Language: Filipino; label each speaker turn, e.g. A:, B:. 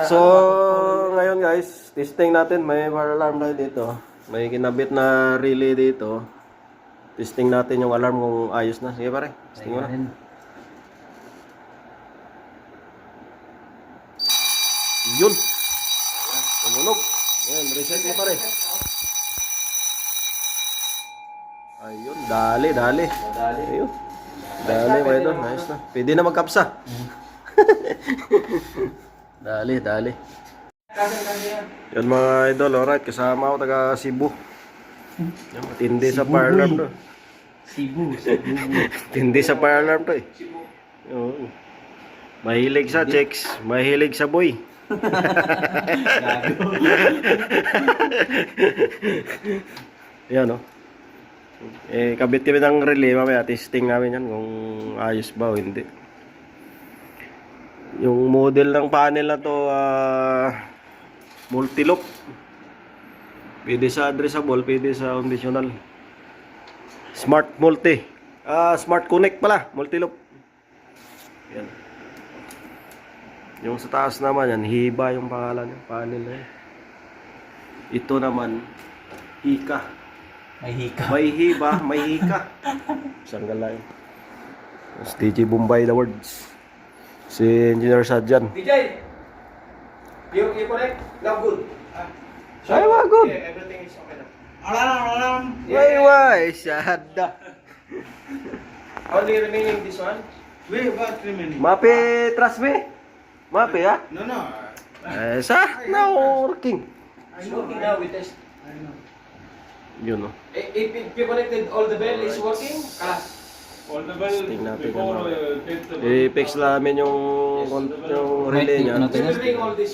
A: So, ngayon guys, testing natin. May fire alarm tayo dito. May kinabit na relay dito. Testing natin yung alarm kung ayos na. Sige pare, testing mo na. Yun. Tumunog. Ayan, reset mo pare. Ayun, dali. Ayun. Dali, mga idol. Ayos na. Pwede na magkapsa. Dali. Yun mga idol, alright. Kasama ako taga Cebu. Yan, matindi sa fire alarm to.
B: Cebu.
A: Tindi sa fire alarm to eh. Oo. Mahilig sa chicks, mahilig sa boy. Yan o. Kabit kami ng relay, mamaya testing namin yan kung ayos ba o hindi. Yung model ng panel na to, multi-loop. Pwede sa addressable, pwede sa conditional. Smart multi. Smart connect pala, multi-loop. Yan. Yung sa taas naman yan, Hiba yung pangalan ng panel na yan. Ito naman, Hika.
B: May hika.
A: May Hiba, may Hika. Isang galay. DJ Bombay the words. Si Engineer Sadjan.
C: DJ, you connect? Now good.
A: Ay, wag good.
C: Yeah, everything is okay now.
B: Alarm.
A: Why, Sada.
C: Only remaining this one.
B: Wait, what remaining?
A: Mape, trust me. Mape, ha?
B: No.
A: Now working.
C: It's working now with this.
B: I know.
A: Yun, no.
C: If you connected all the bell is working,
D: All the bell
A: Testing natin
D: before
A: ano.
D: get the
A: I-fix namin yung relay niya.
C: you will bring all this